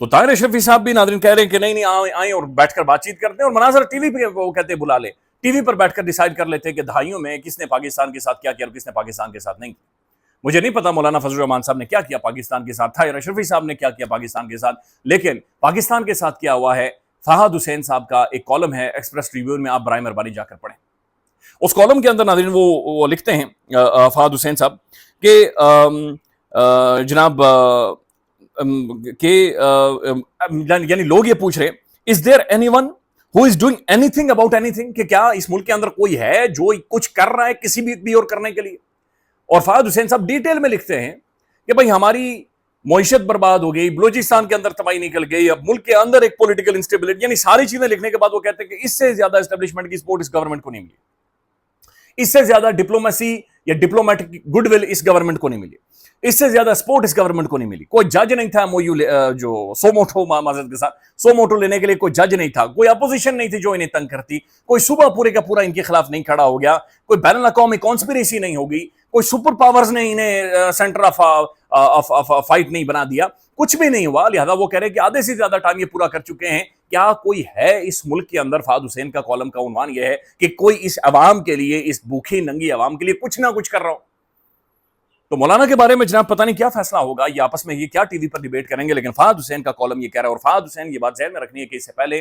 تو طاہر اشرفی صاحب بھی ناظرین کہہ رہے ہیں کہ نہیں آئیں اور بیٹھ کر بات چیت کرتے ہیں، اور مناظر ٹی وی پہ وہ کہتے ہیں بلا لے، ٹی وی پر بیٹھ کر ڈیسائیڈ کر لیتے ہیں کہ دہائیوں میں کس نے پاکستان کے ساتھ کیا کیا اور کس نے پاکستان کے ساتھ نہیں کیا۔ مجھے نہیں پتا مولانا فضل الرحمان صاحب نے کیا کیا پاکستان کے ساتھ، طاہر اشرفی صاحب نے کیا کیا پاکستان کے ساتھ، لیکن پاکستان کے ساتھ کیا ہوا ہے، فہد حسین صاحب کا ایک کالم ہے ایکسپریس ٹریبیون میں، آپ برائے مہربانی جا کر پڑھیں۔ اس کالم کے اندر ناظرین وہ لکھتے ہیں فہد حسین صاحب کہ جناب کہ یعنی لوگ یہ پوچھ رہے is there anyone who is doing anything about anything, کہ کیا اس ملک کے اندر کوئی ہے جو کچھ کر رہا ہے کسی بھی اور کرنے کے لیے۔ اور فہد حسین صاحب ڈیٹیل میں لکھتے ہیں کہ بھائی ہماری معیشت برباد ہو گئی، بلوچستان کے اندر تباہی نکل گئی، اب ملک کے اندر ایک پولیٹیکل انسٹیبلٹی، یعنی ساری چیزیں لکھنے کے بعد وہ کہتے ہیں کہ اس سے زیادہ اسٹیبلشمنٹ کی سپورٹ اس گورنمنٹ کو نہیں ملی، اس سے زیادہ ڈپلومیسی یا ڈپلومیٹک گڈ ول اس گورنمنٹ کو نہیں ملی، اس سے زیادہ سپورٹ اس گورنمنٹ کو نہیں ملی۔ کوئی جج نہیں تھا جو سوموٹو معذرت کے ساتھ سوموٹو لینے کے لیے کوئی جج نہیں تھا، کوئی اپوزیشن نہیں تھی جو انہیں تنگ کرتی، کوئی صوبہ پورے کا پورا ان کے خلاف نہیں کھڑا ہو گیا، کوئی بین الاقوامی کانسپریسی نہیں ہوگی، کوئی سپر پاورز نے انہیں سینٹر آف فائٹ نہیں بنا دیا، کچھ بھی نہیں ہوا۔ لہذا وہ کہہ رہے ہیں کہ آدھے سے زیادہ ٹائم یہ پورا کر چکے ہیں۔ کیا کوئی ہے اس ملک کے اندر، فہد حسین کا کالم کا عنوان یہ ہے کہ کوئی اس عوام کے لیے، اس بھوکھی ننگی عوام کے لیے کچھ نہ کچھ کر رہا ہو؟ تو مولانا کے بارے میں جناب پتہ نہیں کیا فیصلہ ہوگا، یہ آپس میں یہ کیا ٹی وی پر ڈیبیٹ کریں گے، لیکن فہد حسین کا کالم یہ کہہ رہا ہے، اور فہد حسین یہ بات ذہن میں رکھنی ہے کہ اس سے پہلے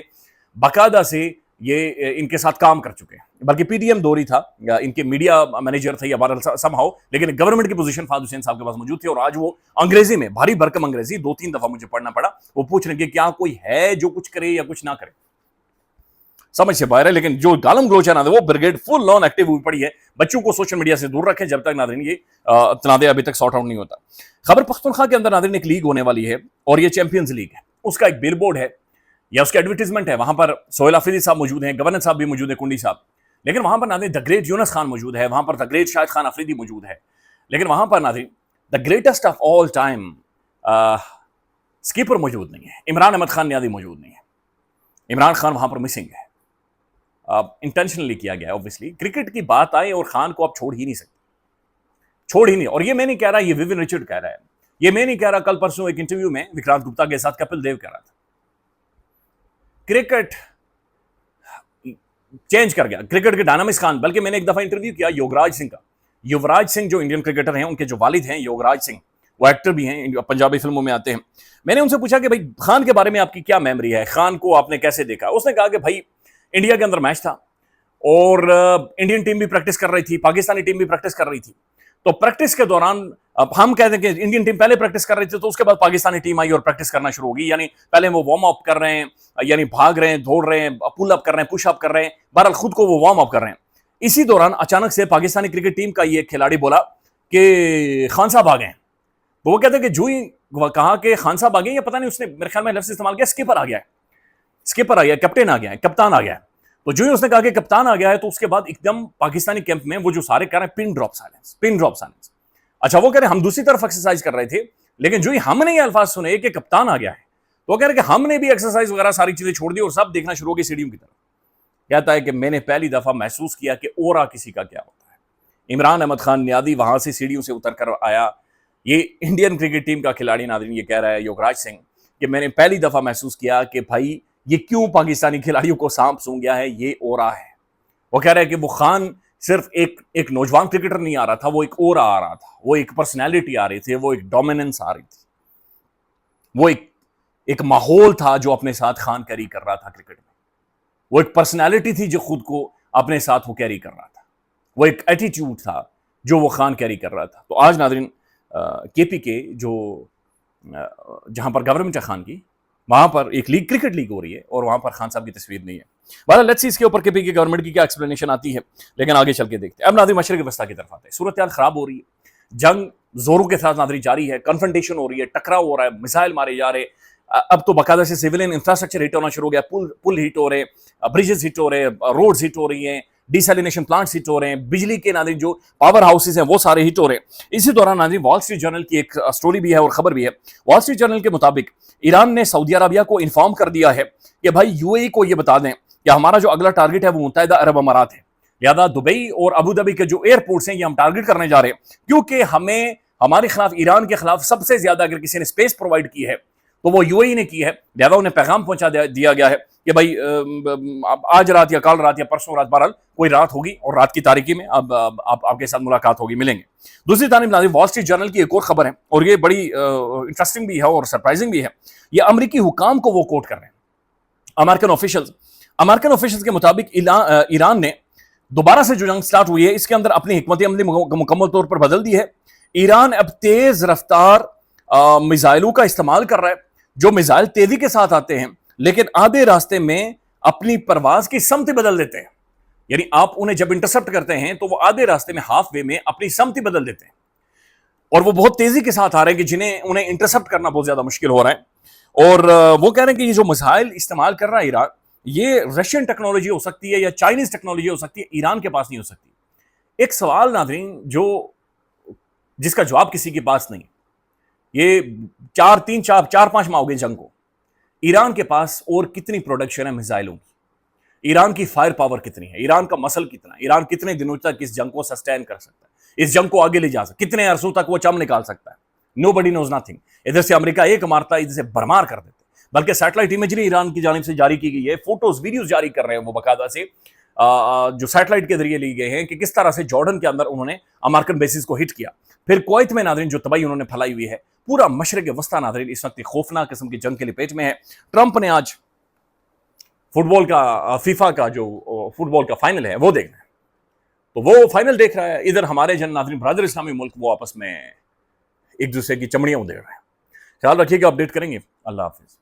باقاعدہ سے یہ ان کے ساتھ کام کر چکے ہیں، بلکہ پی ڈی ایم دوری تھا یا ان کے میڈیا مینیجر تھے یا بہرحال سم ہاؤ، لیکن گورنمنٹ کی پوزیشن فہد حسین صاحب کے پاس موجود تھی، اور آج وہ انگریزی میں بھاری بھرکم انگریزی 2-3 دفعہ مجھے پڑھنا پڑا، وہ پوچھ رہے ہیں کہ کیا کوئی ہے جو کچھ کرے یا کچھ نہ کرے، سمجھ سے باہر ہے۔ لیکن جو گالم گلوچ ہے نا وہ بریگیڈ فل آن ایکٹیو ہوئی پڑی ہے، بچوں کو سوشل میڈیا سے دور رکھیں جب تک ناظرین یہ تنازع ابھی تک سارٹ آؤٹ نہیں ہوتا۔ خیبر پختونخوا کے اندر ناظرین ایک لیگ ہونے والی ہے، اور یہ چیمپئنز لیگ ہے، اس کا ایک بل بورڈ ہے یا اس کی ایڈورٹیزمنٹ ہے، وہاں پر سہیل آفریدی صاحب موجود ہیں، گورنر صاحب بھی موجود ہیں، کنڈی صاحب، لیکن وہاں پر ناظرین دا گریٹ یونس خان موجود ہے، وہاں پر دا گریٹ شاہد خان آفریدی موجود ہے، لیکن وہاں پر ناظرین the greatest of all time skipper موجود نہیں ہے، عمران احمد خان نیازی موجود نہیں ہے، عمران خان وہاں پر مسنگ ہے، انٹینشنلی کیا گیا ہے۔ اوبویسلی کرکٹ کی بات آئے اور خان کو آپ چھوڑ ہی نہیں سکتے، چھوڑ ہی نہیں۔ اور یہ میں نہیں کہہ رہا، یہ ویون رچرڈ کہہ رہا ہے، یہ میں نہیں کہہ رہا، کل پرسوں ایک انٹرویو میں وکرانت گپتا کے ساتھ کپل دیو کہہ رہا تھا کرکٹ چینج کر گیا، کرکٹ کے ڈائنامکس خان۔ بلکہ میں نے ایک دفعہ انٹرویو کیا یوگراج سنگھ کا، یوراج سنگھ جو انڈین کرکٹر ہیں، ان کے جو والد ہیں یوگراج سنگھ، وہ ایکٹر بھی ہیں، پنجابی فلموں میں آتے ہیں۔ میں نے ان سے پوچھا کہ بھائی خان کے بارے میں آپ کی کیا میموری ہے، خان کو آپ نے کیسے دیکھا؟ اس نے کہا کہ بھائی انڈیا کے اندر میچ تھا اور انڈین ٹیم بھی پریکٹس کر رہی تھی، پاکستانی ٹیم بھی پریکٹس کر رہی تھی، تو پریکٹس کے دوران اب ہم کہتے ہیں کہ انڈین ٹیم پہلے پریکٹس کر رہی تھی، تو اس کے بعد پاکستانی ٹیم آئی اور پریکٹس کرنا شروع ہوگی، یعنی پہلے وہ وارم اپ کر رہے ہیں، یعنی بھاگ رہے ہیں، دوڑ رہے ہیں، پل اپ کر رہے ہیں، پش اپ کر رہے ہیں، بہرحال خود کو وہ وارم اپ کر رہے ہیں۔ اسی دوران اچانک سے پاکستانی کرکٹ ٹیم کا یہ کھلاڑی بولا کہ خان صاحب آ گئے ہیں، تو وہ کہتے ہیں کہ جو ہی کہا کہ خان صاحب آ گئے، یا پتہ نہیں اس نے میرے خیال میں لفظ استعمال کیا، اسکپر آ گیا ہے، اسکپر آ گیا، کیپٹن آ گیا ہے، کپتان آ گیا ہے۔ تو جو ہی اس نے کہا کہ کپتان آ گیا ہے، تو اس کے بعد ایک دم پاکستانی کیمپ میں وہ جو سارے کہہ رہے ہیں pin drop silence, pin drop silence. اچھا وہ کہہ رہے ہیں ہم دوسری طرف ایکسرسائز کر رہے تھے، لیکن جو ہی ہم نے یہ الفاظ سنے کہ کپتان آ گیا ہے، تو وہ کہہ رہے ہیں کہ ہم نے بھی ایکسرسائز وغیرہ ساری چیزیں چھوڑ دی اور سب دیکھنا شروع ہو گئی سٹیڈیم کی طرف۔ کہتا ہے کہ میں نے پہلی دفعہ محسوس کیا کہ اورا کسی کا کیا ہوتا ہے۔ عمران احمد خان نیازی وہاں سے سیڑھیوں سے اتر کر آیا، یہ انڈین کرکٹ ٹیم کا کھلاڑی ناظرین یہ کہہ رہا ہے یوگراج سنگھ کہ میں نے پہلی دفعہ محسوس کیا کہ بھائی یہ کیوں پاکستانی کھلاڑیوں کو سانپ سونگ گیا ہے، یہ اورا ہے۔ وہ کہہ رہا ہے کہ وہ خان صرف ایک نوجوان کرکٹر نہیں آ رہا تھا، وہ ایک اورا آ رہا تھا، وہ ایک پرسنالٹی آ رہی تھی، وہ ایک ڈومیننس آ رہی تھی، وہ ایک ماحول تھا جو اپنے ساتھ خان کیری کر رہا تھا کرکٹ میں، وہ ایک پرسنالٹی تھی جو خود کو اپنے ساتھ وہ کیری کر رہا تھا، وہ ایک ایٹیٹیوڈ تھا جو وہ خان کیری کر رہا تھا۔ تو آج ناظرین کے پی کے جو جہاں پر گورنمنٹ ہے خان کی، وہاں پر ایک لیگ کرکٹ لیگ ہو رہی ہے اور وہاں پر خان صاحب کی تصویر نہیں ہے۔ بہرحال لیٹس سی اس کے اوپر کے پی کے گورنمنٹ کی کیا ایکسپلینیشن آتی ہے، لیکن آگے چل کے دیکھتے ہیں۔ اب ناظرین مشرق وسطیٰ کی طرف آتے ہیں، صورتحال خراب ہو رہی ہے، جنگ زوروں کے ساتھ ناظرین جاری ہے، کنفرنٹیشن ہو رہی ہے، ٹکراؤ ہو رہا ہے، میزائل مارے جا رہے، اب تو باقاعدہ سے سیولین انفراسٹرکچر ہٹ ہونا شروع ہو گیا، پل ہٹ ہو رہے، بریجز ہٹ ہو رہے، روڈز ہٹ ہو رہی ہیں، ڈیسیلینیشن پلانٹس ہٹ ہو رہے ہیں، بجلی کے ناظرین جو پاور ہاؤسز ہیں وہ سارے ہٹ ہو رہے ہیں۔ اسی دوران ناظرین وال اسٹریٹ جرنل کی ایک سٹوری بھی ہے اور خبر بھی ہے۔ وال اسٹریٹ جرنل کے مطابق ایران نے سعودی عربیہ کو انفارم کر دیا ہے کہ بھائی یو اے ای کو یہ بتا دیں کہ ہمارا جو اگلا ٹارگٹ ہے وہ متحدہ عرب امارات ہے، لہذا دبئی اور ابوظہبی کے جو ایئرپورٹس ہیں یہ ہم ٹارگٹ کرنے جا رہے ہیں، کیونکہ ہمیں ہمارے خلاف، ایران کے خلاف سب سے زیادہ اگر کسی نے اسپیس پرووائڈ کی ہے تو وہ یو اے ای نے کی ہے، لہٰذا انہیں پیغام پہنچا دیا گیا ہے کہ بھائی آج رات یا کل رات یا پرسوں رات، بہرحال کوئی رات ہوگی اور رات کی تاریکی میں اب آپ کے ساتھ ملاقات ہوگی، ملیں گے۔ دوسری جانب ناظرین، وال اسٹریٹ جرنل کی ایک اور خبر ہے اور یہ بڑی انٹرسٹنگ بھی ہے اور سرپرائزنگ بھی ہے۔ یہ امریکی حکام کو وہ کوٹ کر رہے ہیں، امریکن آفیشلز کے مطابق ایران نے دوبارہ سے جو جنگ سٹارٹ ہوئی ہے اس کے اندر اپنی حکمت عملی مکمل طور پر بدل دی ہے۔ ایران اب تیز رفتار میزائلوں کا استعمال کر رہا ہے، جو میزائل تیزی کے ساتھ آتے ہیں لیکن آدھے راستے میں اپنی پرواز کی سمت بدل دیتے ہیں، یعنی آپ انہیں جب انٹرسپٹ کرتے ہیں تو وہ آدھے راستے میں ہاف وے میں اپنی سمت بدل دیتے ہیں اور وہ بہت تیزی کے ساتھ آ رہے ہیں کہ انہیں انٹرسپٹ کرنا بہت زیادہ مشکل ہو رہا ہے۔ اور وہ کہہ رہے ہیں کہ یہ جو میزائل استعمال کر رہا ہے ایران، یہ رشین ٹیکنالوجی ہو سکتی ہے یا چائنیز ٹیکنالوجی ہو سکتی ہے، ایران کے پاس نہیں ہو سکتی۔ ایک سوال ناظرین جس کا جواب کسی کے پاس نہیں، یہ 4-5 ماہ ہو گئے جنگ کو، ایران کے پاس اور کتنی پروڈکشن ہے میزائلوں کی، ایران کی فائر پاور کتنی ہے، ایران کا مسل کتنا ہے، ایران کتنے دنوں تک اس جنگ کو سسٹین کر سکتا ہے، اس جنگ کو آگے لے جا سکتا ہے، کتنے عرصوں تک وہ چم نکال سکتا ہے۔ نوبڈی نوز نتھنگ۔ ادھر سے امریکہ ایک مارتا ہے، ادھر سے برمار کر دیتے، بلکہ سیٹلائٹ امیجری ایران کی جانب سے جاری کی گئی ہے، فوٹوز ویڈیوز جاری کر رہے ہیں وہ باقاعدہ سے جو سیٹلائٹ کے ذریعے لی گئے ہیں کہ کس طرح سے جارڈن کے اندر انہوں نے امریکن بیسز کو ہٹ کیا، پھر کویت میں ناظرین جو تباہی انہوں نے پھیلائی ہوئی ہے۔ پورا مشرق وسطی ناظرین اس وقت خوفناک قسم کی جنگ کے لپیٹ میں ہے۔ ٹرمپ نے آج فیفا کا جو فٹ بال کا فائنل ہے وہ دیکھنا ہے، تو وہ فائنل دیکھ رہا ہے، ادھر ہمارے ناظرین برادر اسلامی ملک وہ آپس میں ایک دوسرے کی چمڑیاں ادھیڑ رہے ہیں۔ خیال رکھیے گا، اپڈیٹ کریں گے۔ اللہ حافظ۔